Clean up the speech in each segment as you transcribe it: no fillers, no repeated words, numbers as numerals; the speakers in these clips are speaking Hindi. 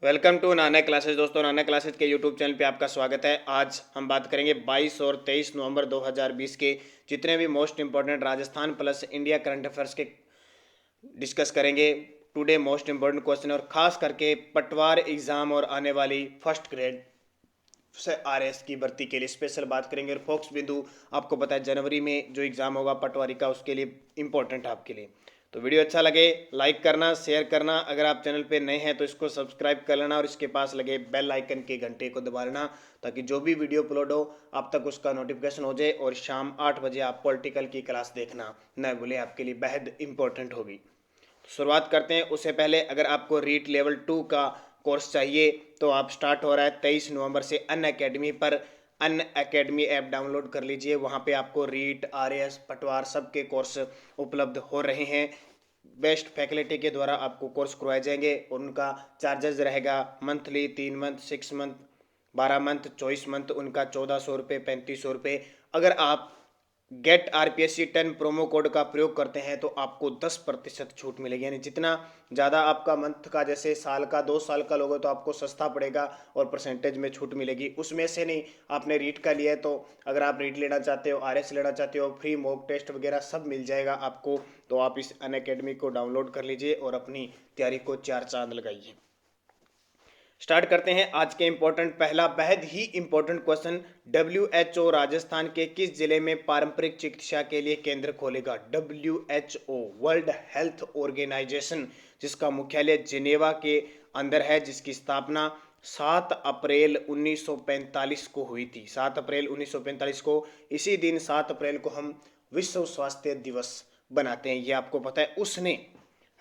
Welcome to Nana classes. दोस्तों, नाना क्लासेस के यूट्यूब चैनल पे आपका स्वागत है। आज हम बात करेंगे 22 और 23 नवंबर 2020 के जितने भी most important Rajasthan plus India current affairs के डिस्कस करेंगे। टुडे मोस्ट इंपॉर्टेंट क्वेश्चन और खास करके पटवार एग्जाम और आने वाली फर्स्ट ग्रेड से आरएस की भर्ती के लिए स्पेशल बात करेंगे। और फोक्स बिंदु आपको पता है जनवरी में जो एग्जाम होगा पटवारी का, उसके लिए इंपॉर्टेंट है आपके लिए। तो वीडियो अच्छा लगे लाइक करना, शेयर करना। अगर आप चैनल पे नए हैं तो इसको सब्सक्राइब कर लेना और इसके पास लगे बेल आइकन के घंटे को दबा लेना, ताकि जो भी वीडियो अपलोड हो आप तक उसका नोटिफिकेशन हो जाए। और शाम 8 बजे आप पॉलिटिकल की क्लास देखना न भूलें, आपके लिए बेहद इंपॉर्टेंट होगी। शुरुआत करते हैं। उससे पहले अगर आपको रीट लेवल 2 का कोर्स चाहिए तो आप स्टार्ट हो रहा है 23 नवंबर से अन अकेडमी पर। अन अकेडमी ऐप डाउनलोड कर लीजिए, वहाँ पे आपको रीट आर एस पटवार सब के कोर्स उपलब्ध हो रहे हैं। बेस्ट फैकल्टी के द्वारा आपको कोर्स करवाए जाएंगे और उनका चार्जेस रहेगा monthly 3 month 6 month 12 month 24 month उनका 1400 रुपये 3500 रुपये। अगर आप गेट आरपीएससी 10 प्रोमो कोड का प्रयोग करते हैं तो आपको 10% छूट मिलेगी। यानी जितना ज़्यादा आपका मंथ का, जैसे साल का 2 साल का लोगे तो आपको सस्ता पड़ेगा और परसेंटेज में छूट मिलेगी। उसमें से नहीं, आपने रीट का लिया है तो अगर आप रीट लेना चाहते हो, आरएस लेना चाहते हो, फ्री मॉक टेस्ट वगैरह सब मिल जाएगा आपको। तो आप इस अन अकेडमी को डाउनलोड कर लीजिए और अपनी तैयारी को चार चांद लगाइए। स्टार्ट करते हैं आज के इंपॉर्टेंट पहला बेहद ही इंपॉर्टेंट क्वेश्चन। डब्ल्यूएचओ राजस्थान के किस जिले में पारंपरिक चिकित्सा के लिए केंद्र खोलेगा? डब्ल्यूएचओ वर्ल्ड हेल्थ ऑर्गेनाइजेशन, जिसका मुख्यालय जिनेवा के अंदर है, जिसकी स्थापना 7 अप्रैल 1945 को हुई थी। 7 अप्रैल 1945 को। इसी दिन 7 अप्रैल को हम विश्व स्वास्थ्य दिवस बनाते हैं, ये आपको पता है। उसने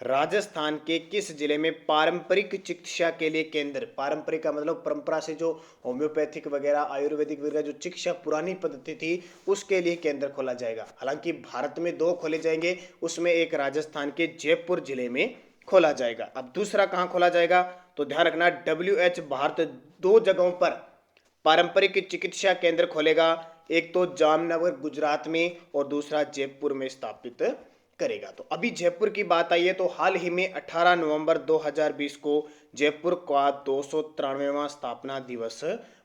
राजस्थान के किस जिले में पारंपरिक चिकित्सा के लिए केंद्र, पारंपरिक का मतलब परंपरा से जो होम्योपैथिक वगैरह आयुर्वेदिक वगैरह जो चिकित्सा पुरानी पद्धति थी उसके लिए केंद्र खोला जाएगा। हालांकि भारत में 2 खोले जाएंगे, उसमें एक राजस्थान के जयपुर जिले में खोला जाएगा। अब दूसरा कहाँ खोला जाएगा तो ध्यान रखना, डब्ल्यूएच भारत 2 जगहों पर पारंपरिक चिकित्सा केंद्र खोलेगा। एक तो जामनगर गुजरात में और दूसरा जयपुर में स्थापित करेगा। तो अभी जयपुर की बात आई है तो हाल ही में 18 नवंबर 2020 को जयपुर का 293वां स्थापना दिवस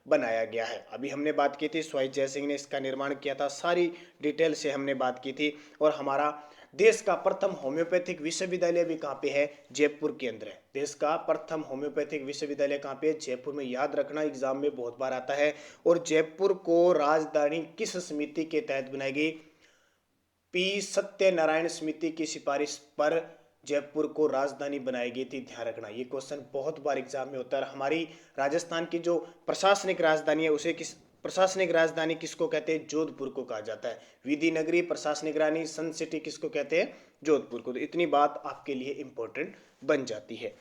बनाया गया है। अभी हमने बात की थी स्वाई जय सिंह ने इसका निर्माण किया था, सारी डिटेल से हमने बात की थी। और हमारा देश का प्रथम होम्योपैथिक विश्वविद्यालय भी कहाँ पे है? जयपुर के अंदर है। देश का प्रथम होम्योपैथिक विश्वविद्यालय कहाँ पे है? जयपुर में। याद रखना, एग्जाम में बहुत बार आता है। और जयपुर को राजधानी किस समिति के तहत बनाई गई? पी सत्यनारायण समिति की सिफारिश पर जयपुर को राजधानी बनाई गई थी। ध्यान रखना, ये क्वेश्चन बहुत बार एग्जाम में होता है। हमारी राजस्थान की जो प्रशासनिक राजधानी है उसे किस प्रशासनिक राजधानी किसको कहते हैं? जोधपुर को कहा जाता है। विधि नगरी, प्रशासनिक रानी, सन सिटी किसको कहते हैं? जोधपुर को। तो इतनी बात आपके लिए इंपॉर्टेंट बन जाती है।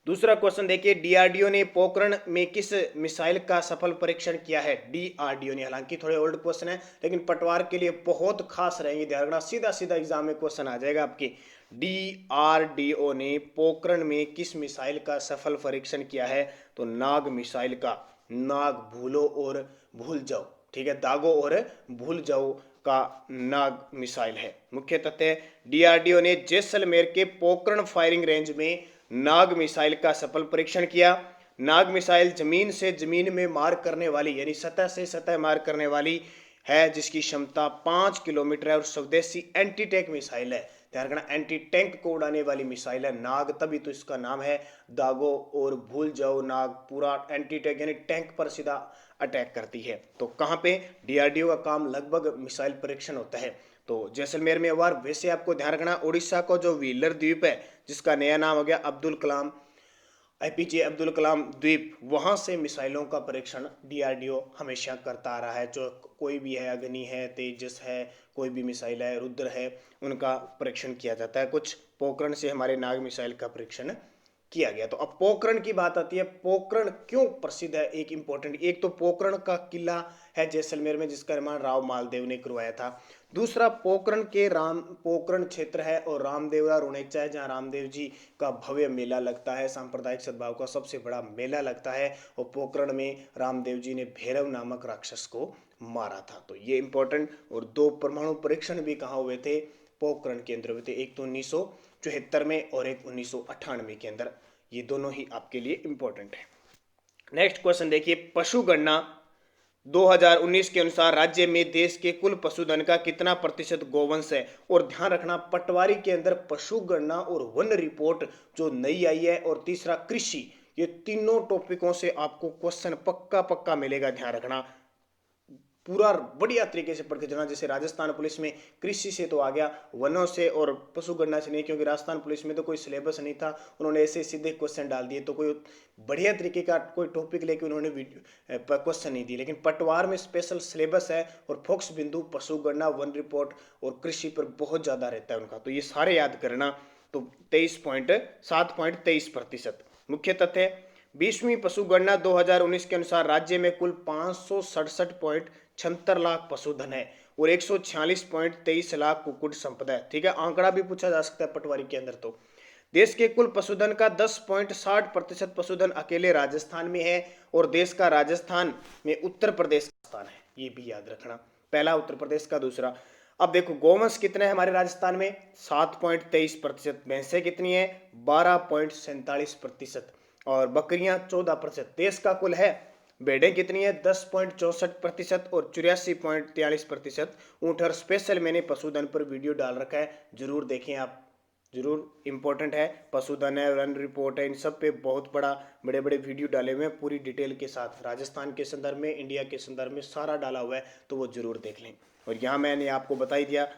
दूसरा क्वेश्चन देखिए, डीआरडीओ ने पोखरण में किस मिसाइल का सफल परीक्षण किया है? डीआरडीओ ने, हालांकि थोड़े ओल्ड क्वेश्चन है लेकिन पटवार के लिए बहुत खास रहेंगे। ध्यान रखना, सीधा सीधा एग्जाम में क्वेश्चन आ जाएगा आपके। डीआरडीओ ने पोखरण में किस मिसाइल का सफल परीक्षण किया है? तो नाग मिसाइल का। नाग भूलो और भूल जाओ, ठीक है, दागो और भूल जाओ का नाग मिसाइल है। मुख्य तथ्य, डीआरडीओ ने जैसलमेर के पोखरण फायरिंग रेंज में नाग मिसाइल का सफल परीक्षण किया। नाग मिसाइल जमीन से जमीन में मार करने वाली, यानी सतह से सतह मार करने वाली है, जिसकी क्षमता 5 किलोमीटर है और स्वदेशी एंटी टैंक मिसाइल है। ध्यान रखना, एंटी टैंक को उड़ाने वाली मिसाइल है नाग, तभी तो इसका नाम है। दागो और भूल जाओ नाग पूरा एंटी टैंक यानी टैंक पर सीधा अटैक करती है। तो कहाँ पे डीआरडीओ का काम लगभग मिसाइल परीक्षण होता है। तो जैसलमेर में वार। वैसे आपको ध्यान रखना, उड़ीसा को जो व्हीलर द्वीप है, जिसका नया नाम हो गया अब्दुल कलाम, एपीजे अब्दुल कलाम द्वीप, वहां से मिसाइलों का परीक्षण डीआरडीओ हमेशा करता आ रहा है। जो कोई भी है, अग्नि है, तेजस है, कोई भी मिसाइल है, रुद्र है, उनका परीक्षण किया जाता है। कुछ पोखरण से हमारे नाग मिसाइल का परीक्षण किया गया। तो अब पोखरण की बात आती है। पोखरण क्यों प्रसिद्ध है? एक इंपॉर्टेंट, एक तो पोखरण का किला है जैसलमेर में, जिसका निर्माण राव मालदेव ने करवाया था। दूसरा, पोखरण के राम पोखरण क्षेत्र है और रामदेवरा रुणेचा है, जहाँ रामदेव जी का भव्य मेला लगता है। सांप्रदायिक सद्भाव का सबसे बड़ा मेला लगता है। और पोखरण में रामदेव जी ने भैरव नामक राक्षस को मारा था। तो ये इंपॉर्टेंट। और 2 परमाणु परीक्षण भी कहाँ हुए थे? पोखरण के अंदर हुए थे। एक तो 1974 में और एक 1998 के अंदर ये दोनों ही आपके लिए इंपॉर्टेंट है। नेक्स्ट क्वेश्चन देखिए, पशुगणना 2019 के अनुसार राज्य में देश के कुल पशुधन का कितना प्रतिशत गोवंश है? और ध्यान रखना, पटवारी के अंदर पशुगणना और वन रिपोर्ट जो नई आई है, और तीसरा कृषि, ये तीनों टॉपिकों से आपको क्वेश्चन पक्का पक्का मिलेगा। ध्यान रखना, पूरा बढ़िया तरीके से पढ़ के चलना। जैसे राजस्थान पुलिस में कृषि से तो आ गया, वनों से और पशुगणना से नहीं, क्योंकि राजस्थान पुलिस में तो कोई सिलेबस नहीं था, उन्होंने ऐसे सीधे क्वेश्चन डाल दिए, तो कोई बढ़िया तरीके का कोई टॉपिक लेके उन्होंने क्वेश्चन नहीं दिए। लेकिन पटवार में स्पेशल सिलेबस है और फोकस बिंदु पशुगणना, वन रिपोर्ट और कृषि पर बहुत ज्यादा रहता है उनका, तो ये सारे याद करना। तो 7.23%। मुख्य तथ्य, 20वीं पशुगणना 2019 के अनुसार राज्य में कुल 567.76 लाख पशुधन है और 146.23 लाख कुक्कुट संपदा है। ठीक है, आंकड़ा भी पूछा जा सकता है पटवारी के अंदर। तो देश के कुल पशुधन का 10.60% पशुधन अकेले राजस्थान में है और देश का राजस्थान में उत्तर प्रदेश का स्थान है, ये भी याद रखना। पहला उत्तर प्रदेश का, दूसरा। अब देखो गोवंश कितने हैं हमारे राजस्थान में? 7.23%। भैंसें कितनी है? 12.47%। और बकरियां 14%। देश का कुल है, भेड़ें कितनी है? 10.64% और 84.43%। ऊँट। और स्पेशल मैंने पशुधन पर वीडियो डाल रखा है, जरूर देखें आप, जरूर इंपॉर्टेंट है। पशुधन है, रन रिपोर्ट है, इन सब पे बहुत बड़े बड़े वीडियो डाले हुए हैं पूरी डिटेल के साथ, राजस्थान के संदर्भ में, इंडिया के संदर्भ में सारा डाला हुआ है, तो वो जरूर देख लें। और यहाँ मैंने आपको बता ही दिया।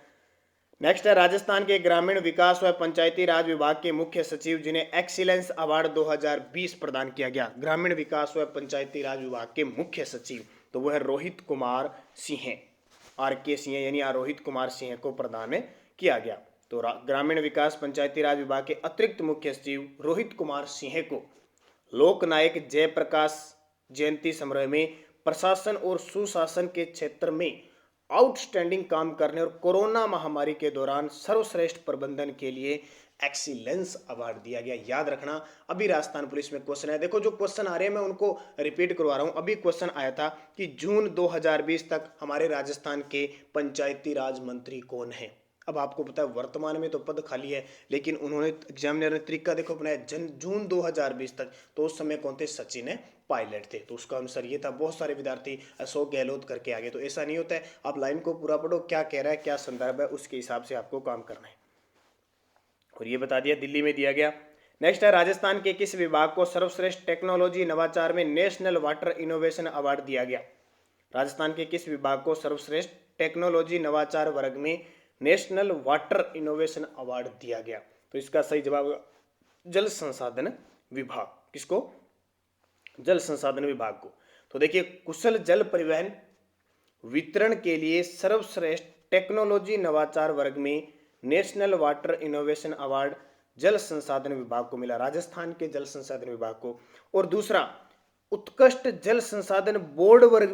नेक्स्ट है, राजस्थान के ग्रामीण विकास व पंचायती राज विभाग के मुख्य सचिव जिन्हें एक्सीलेंस अवार्ड 2020 प्रदान किया गया। ग्रामीण विकास व पंचायती राज विभाग के मुख्य सचिव, तो वह है रोहित कुमार सिंह, RK सिंह, यानी रोहित कुमार सिंह को प्रदान किया गया। तो ग्रामीण विकास पंचायती राज विभाग के अतिरिक्त मुख्य सचिव रोहित कुमार सिंह को लोकनायक जयप्रकाश जयंती समारोह में प्रशासन और सुशासन के क्षेत्र में आउटस्टैंडिंग काम करने और कोरोना महामारी के दौरान सर्वश्रेष्ठ प्रबंधन के लिए एक्सीलेंस अवार्ड दिया गया। याद रखना, अभी राजस्थान पुलिस में क्वेश्चन है, देखो जो क्वेश्चन आ रहे हैं मैं उनको रिपीट करवा रहा हूं। अभी क्वेश्चन आया था कि जून 2020 तक हमारे राजस्थान के पंचायती राज मंत्री कौन है। अब आपको पता है वर्तमान में तो पद खाली है, लेकिन उन्होंने एग्जामिनर ने तरीका देखो अपनाया, जून 2020 तक, तो उस समय कौन थे? सचिन पायलट थे। तो उसका आंसर ये था। बहुत सारे विद्यार्थी अशोक गहलोत करके आगे, तो ऐसा नहीं होता है। आप लाइन को पूरा पढ़ो, क्या कह रहा है, क्या संदर्भ है, उसके हिसाब से आपको काम करना है। और ये बता दिया, दिल्ली में दिया गया। नेक्स्ट है, राजस्थान के किस विभाग को सर्वश्रेष्ठ टेक्नोलॉजी नवाचार में नेशनल वाटर इनोवेशन अवार्ड दिया गया? राजस्थान के किस विभाग को सर्वश्रेष्ठ टेक्नोलॉजी नवाचार वर्ग में नेशनल वाटर इनोवेशन अवार्ड दिया गया? तो इसका सही जवाब जल संसाधन विभाग। किसको? जल संसाधन विभाग को। तो देखिए, कुशल जल परिवहन वितरण के लिए सर्वश्रेष्ठ टेक्नोलॉजी नवाचार वर्ग में नेशनल वाटर इनोवेशन अवार्ड जल संसाधन विभाग को मिला, राजस्थान के जल संसाधन विभाग को। और दूसरा, उत्कृष्ट जल संसाधन बोर्ड वर्ग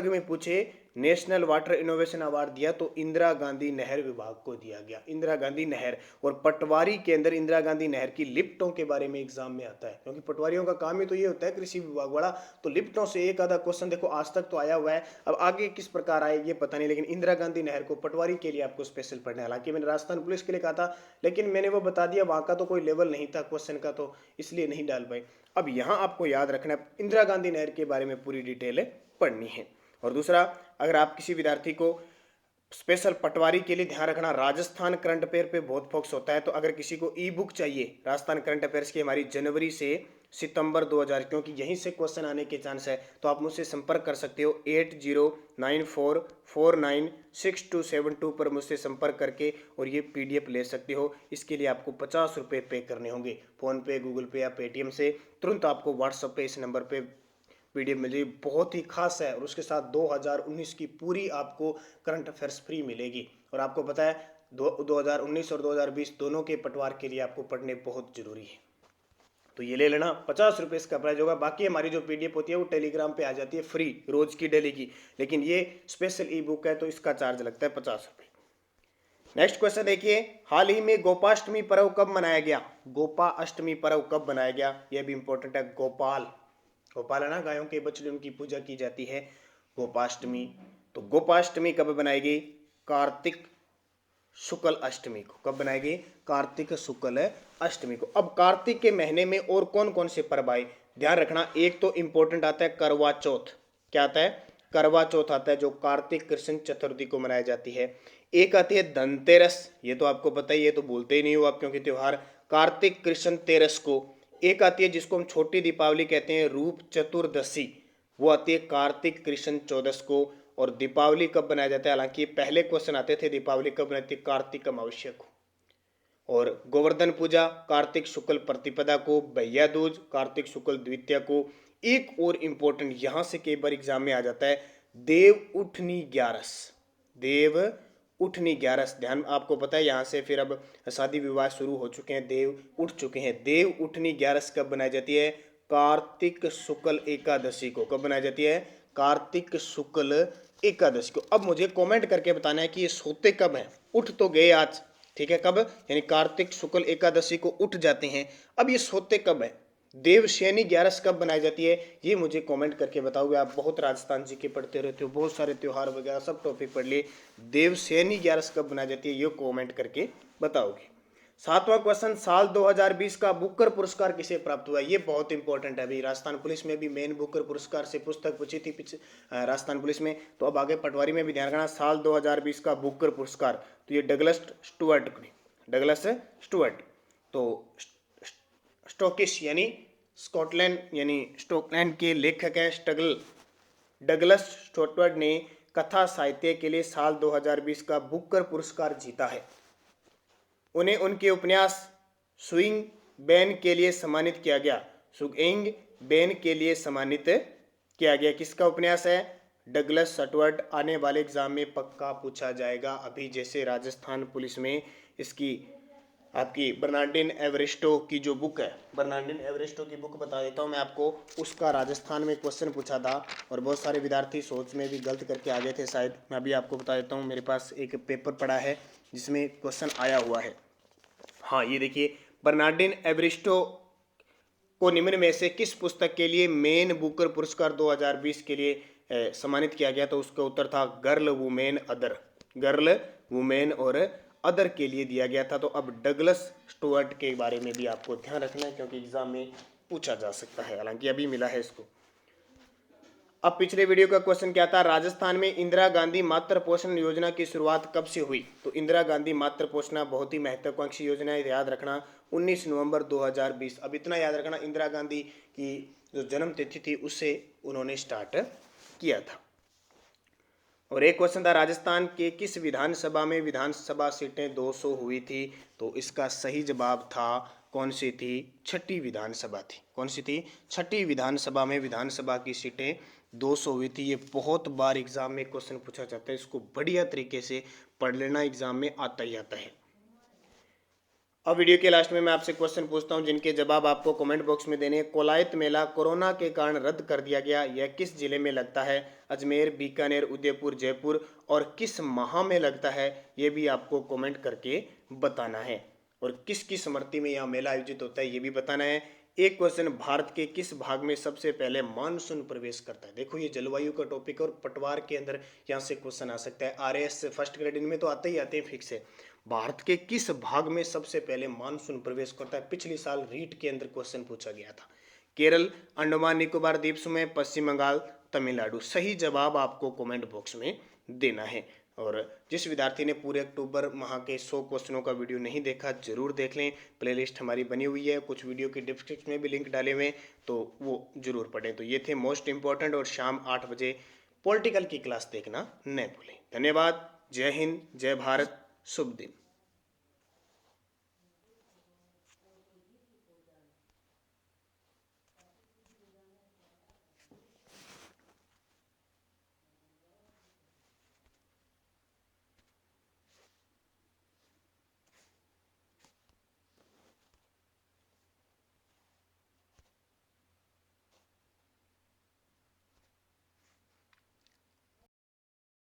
में पूछे नेशनल वाटर इनोवेशन अवार्ड दिया तो इंदिरा गांधी नहर विभाग को दिया गया, इंदिरा गांधी नहर। और पटवारी के अंदर इंदिरा गांधी नहर की लिफ्टों के बारे में एग्जाम में आता है, क्योंकि पटवारियों का काम ही तो ये होता है, कृषि विभाग वाला, तो लिफ्टों से एक आधा क्वेश्चन देखो आज तक तो आया हुआ है। अब आगे किस प्रकार आए ये पता नहीं, लेकिन इंदिरा गांधी नहर को पटवारी के लिए आपको स्पेशल पढ़ना है। हालांकि मैंने राजस्थान पुलिस के लिए कहा था, लेकिन मैंने वो बता दिया, वहां का तो कोई लेवल नहीं था क्वेश्चन का, तो इसलिए नहीं डाल पाए। अब यहां आपको याद रखना है, इंदिरा गांधी नहर के बारे में पूरी डिटेल पढ़नी है। और दूसरा, अगर आप किसी विद्यार्थी को स्पेशल पटवारी के लिए ध्यान रखना, राजस्थान करंट अफेयर पे बहुत फोकस होता है, तो अगर किसी को ई बुक चाहिए राजस्थान करंट अफेयर्स की हमारी जनवरी से सितंबर 2000, क्योंकि यहीं से क्वेश्चन आने के चांस है, तो आप मुझसे संपर्क कर सकते हो 8094496272 पर मुझसे संपर्क करके और ये PDF ले सकते हो। इसके लिए आपको 50 रुपये पे करने होंगे, फोन पे, गूगल पे या पेटीएम से। तुरंत आपको व्हाट्सएप पे इस नंबर पे PDF मिल जाएगी, बहुत ही खास है। और उसके साथ 2019 की पूरी आपको करंट अफेयर्स फ्री मिलेगी। और आपको पता है 2019 और 2020 दोनों के पटवार के लिए आपको पढ़ने बहुत जरूरी है, तो ये ले लेना। 50 रुपये इसका प्राइस होगा। बाकी हमारी जो PDF होती है वो टेलीग्राम पे आ जाती है फ्री, रोज की, डेली की, लेकिन ये स्पेशल ई बुक है तो इसका चार्ज लगता है 50 रुपये। नेक्स्ट क्वेश्चन देखिए, हाल ही में गोपाष्टमी पर्व कब मनाया गया? गोपाष्टमी पर्व कब मनाया गया, यह भी इंपॉर्टेंट है। गोपाल है ना, गायों के बछड़े, उनकी पूजा की जाती है, गोपाष्टमी। तो गोपाष्टमी कब बनाई गई? कार्तिक शुक्ल अष्टमी को। कब बनाई गई? कार्तिक शुक्ल अष्टमी को। अब कार्तिक के महीने में और कौन कौन से पर्व आए, ध्यान रखना। एक तो इंपॉर्टेंट आता है करवा चौथ। क्या आता है? करवा चौथ आता है, जो कार्तिक कृष्ण चतुर्थी को मनाई जाती है। एक आती है धनतेरस, ये तो आपको पता ही है, तो भूलते ही नहीं हो आप, क्योंकि त्योहार कार्तिक कृष्ण तेरस को। एक आती है जिसको हम छोटी दीपावली कहते हैं, रूप चतुर्दशी, वो आती है कार्तिक कृष्ण चौदस को। और दीपावली कब बनाया जाता है? हालांकि पहले क्वेश्चन आते थे दीपावली कब बनाती है, कार्तिक अमावस्या को। और गोवर्धन पूजा कार्तिक शुक्ल प्रतिपदा को, भैया दूज कार्तिक शुक्ल द्वितीया को। एक और इंपॉर्टेंट यहां से कई बार एग्जाम में आ जाता है, देव उठनी ग्यारस। देव उठनी ग्यारस, ध्यान, आपको पता है यहां से फिर अब शादी विवाह शुरू हो चुके हैं, देव उठ चुके हैं। देव उठनी ग्यारस कब बनाई जाती है? कार्तिक शुक्ल एकादशी को। कब बनाई जाती है? कार्तिक शुक्ल एकादशी को। अब मुझे कमेंट करके बताना है कि ये सोते कब हैं। उठ तो गए आज, ठीक है, कब? यानी कार्तिक शुक्ल एकादशी को उठ जाते हैं। अब ये सोते कब है? देवशयनी ग्यारस कब बनाई जाती है? ये मुझे कमेंट करके बताओगे। आप बहुत राजस्थान जी के पढ़ते रहते हो, बहुत सारे त्योहार वगैरह सब टॉपिक पढ़ लिए। देवशयनी ग्यारस कब बनाई जाती है, ये कमेंट करके बताओगे। सातवां क्वेश्चन, साल 2020 का बुकर पुरस्कार किसे प्राप्त हुआ? ये बहुत इंपॉर्टेंट है। अभी राजस्थान पुलिस में भी मेन बुकर पुरस्कार से पुस्तक पूछी थी राजस्थान पुलिस में, तो अब आगे पटवारी में भी ध्यान रखना। साल 2020 का बुकर पुरस्कार, तो ये डगलस स्टुअर्ट, डगलस स्टुअर्ट, तो स्टोकिश यानी स्कॉटलैंड यानी स्कॉटलैंड के लेखक हैं डगलस स्टुअर्ट ने कथा साहित्य के लिए साल 2020 का बुकर पुरस्कार जीता है। उन्हें उनके उपन्यास सुइंग बेन के लिए सम्मानित किया गया। सुइंग बेन के लिए सम्मानित किया गया। किसका उपन्यास है? Douglas Stuart. आने वाले एग्जाम में पक्का पूछा जाएगा। अभी जैसे राजस्थान पुलिस में इसकी आपकी बर्नार्डिन एवरिस्टो की जो बुक है, बर्नार्डिन एवरिस्टो की बुक बता देता हूँ मैं आपको, उसका राजस्थान में क्वेश्चन पूछा था और बहुत सारे विद्यार्थी सोच में भी गलत करके आ गए थे शायद। मैं अभी आपको बता देता हूँ, मेरे पास एक पेपर पड़ा है जिसमें क्वेश्चन आया हुआ है। हाँ, ये देखिए, बर्नार्डिन एवरिस्टो को निम्न में से किस पुस्तक के लिए मेन बुकर पुरस्कार 2020 के लिए सम्मानित किया गया? तो उसका उत्तर था girl women other. Girl women और अदर के लिए दिया गया था। तो अब डगलस स्टुअर्ट के बारे में भी आपको ध्यान रखना है, क्योंकि एग्जाम में पूछा जा सकता है, हालांकि अभी मिला है इसको। अब पिछले वीडियो का क्वेश्चन क्या था? राजस्थान में इंदिरा गांधी मातृ पोषण योजना की शुरुआत कब से हुई? तो इंदिरा गांधी मातृ पोषण बहुत ही महत्वाकांक्षी योजना है, याद रखना, 19 नवंबर 2020। अब इतना याद रखना, इंदिरा गांधी की जो जन्म तिथि थी उससे उन्होंने स्टार्ट किया था। और एक क्वेश्चन था, राजस्थान के किस विधानसभा में विधानसभा सीटें 200 हुई थी? तो इसका सही जवाब था, कौन सी थी? छठी विधानसभा थी। कौन सी थी? छठी विधानसभा में विधानसभा की सीटें 200 हुई थी। ये बहुत बार एग्जाम में क्वेश्चन पूछा जाता है, इसको बढ़िया तरीके से पढ़ लेना, एग्जाम में आता ही आता है। अब वीडियो के लास्ट में मैं आपसे क्वेश्चन पूछता हूं जिनके जवाब आपको कमेंट बॉक्स में देने हैं। कोलायत मेला कोरोना के कारण रद्द कर दिया गया, यह किस जिले में लगता है? अजमेर, बीकानेर, उदयपुर, जयपुर। और किस माह में लगता है, ये भी आपको कमेंट करके बताना है। और किस किस स्मृति में यह मेला आयोजित होता है, ये भी बताना है। एक क्वेश्चन, भारत के किस भाग में सबसे पहले मानसून प्रवेश करता है? देखो, ये जलवायु का टॉपिक और पटवार के अंदर यहाँ से क्वेश्चन आ सकता है। RAS फर्स्ट ग्रेड इनमें तो आते ही आते हैं फिक्स है। भारत के किस भाग में सबसे पहले मानसून प्रवेश करता है? पिछले साल रीट के अंदर क्वेश्चन पूछा गया था। केरल, अंडमान निकोबार द्वीप समूह, पश्चिम बंगाल, तमिलनाडु। सही जवाब आपको कमेंट बॉक्स में देना है। और जिस विद्यार्थी ने पूरे अक्टूबर माह के 100 क्वेश्चनों का वीडियो नहीं देखा, जरूर देख लें। प्लेलिस्ट हमारी बनी हुई है, कुछ वीडियो की डिस्क्रिप्शन में भी लिंक डाले हुए हैं, तो वो जरूर पढ़ें। तो ये थे मोस्ट इंपॉर्टेंट। और शाम 8 बजे पॉलिटिकल की क्लास देखना न भूलें। धन्यवाद। जय हिंद, जय भारत, शुभ दिन।